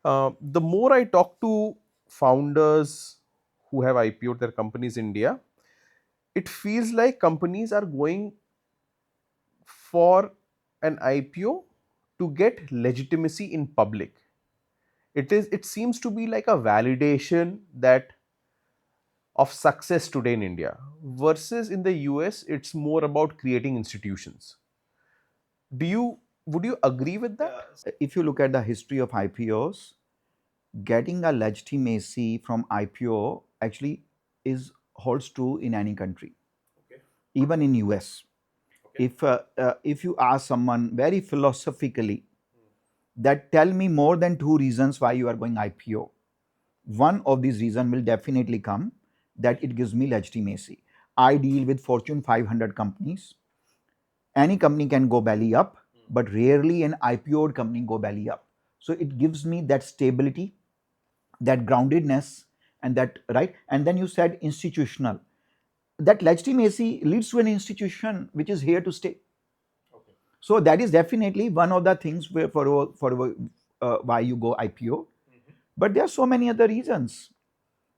The more I talk to founders who have IPO'd their companies in India, it feels like companies are going for an IPO to get legitimacy in public. It seems to be like a validation that of success today in India, versus in the US it's more about creating institutions. Do you Would you agree with that? If you look at the history of IPOs, getting a legitimacy from IPO actually is holds true in any country, even in US. If you ask someone very philosophically that tell me more than two reasons why you are going IPO, one of these reasons will definitely come that it gives me legitimacy. I deal with Fortune 500 companies. Any company can go belly up, but rarely an IPO'd company go belly up. So it gives me that stability, that groundedness, and that right. And then you said institutional. That legitimacy leads to an institution which is here to stay. So that is definitely one of the things where why you go IPO. But there are so many other reasons,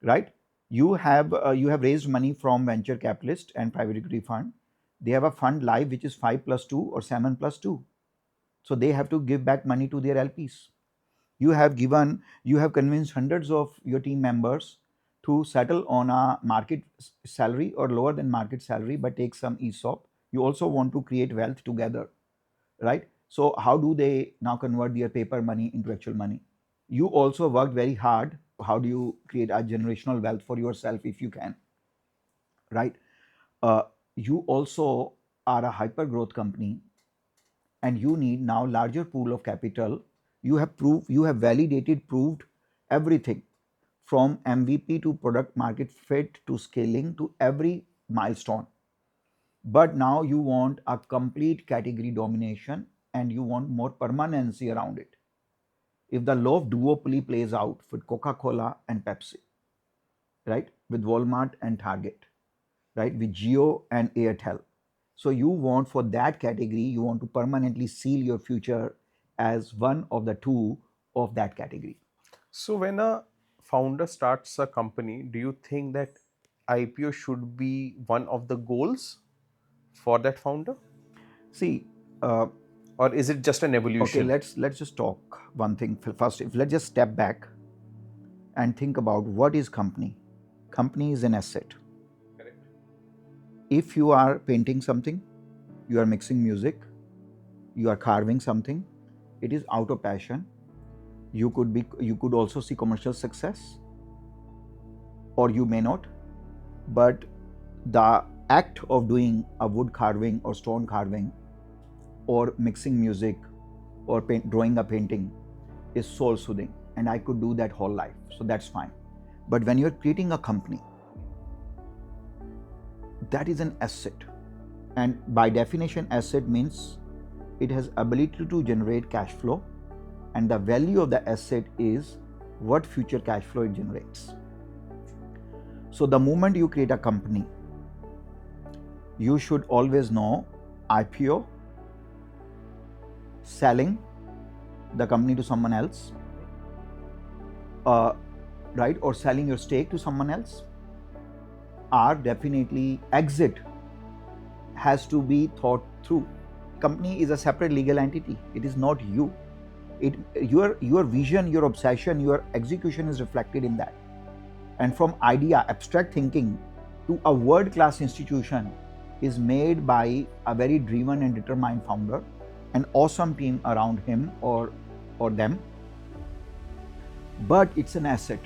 right? You have raised money from venture capitalist and private equity fund. They have a fund live which is 5+2 or 7+2. So they have to give back money to their LPs. You have convinced hundreds of your team members to settle on a market salary or lower than market salary, but take some ESOP. You also want to create wealth together, right? So how do they now convert their paper money into actual money? You also worked very hard. How do you create a generational wealth for yourself if you can, right? Uh, you also are a hyper growth company and you need now larger pool of capital. You have validated, proved everything from MVP to product market fit to scaling to every milestone. But now you want a complete category domination and you want more permanency around it. If the law of duopoly plays out with Coca-Cola and Pepsi, right, with Walmart and Target, right, with Jio and Airtel, so you want for that category, you want to permanently seal your future as one of the two of that category. So when a founder starts a company, do you think that IPO should be one of the goals for that founder, See, uh, or is it just an okay, evolution? let's just talk one thing first. If let's just step back and think about what is company. Company is an asset. If you are painting something, you are mixing music, you are carving something, it is out of passion. You could also see commercial success, or you may not. But the act of doing a wood carving or stone carving or mixing music or drawing a painting is soul soothing, and I could do that whole life, so that's fine. But when you're creating a company, that is an asset, and by definition asset means it has ability to generate cash flow, and the value of the asset is what future cash flow it generates. So the moment you create a company, you should always know IPO, selling the company to someone else, right, or selling your stake to someone else, are definitely exit has to be thought through. Company is a separate legal entity. It is not you. Your vision, your obsession, your execution is reflected in that. And from idea, abstract thinking to a world-class institution is made by a very driven and determined founder, an awesome team around him or them. But it's an asset,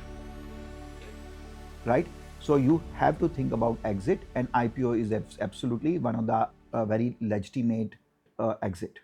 right? So you have to think about exit, and IPO is absolutely one of the very legitimate exit.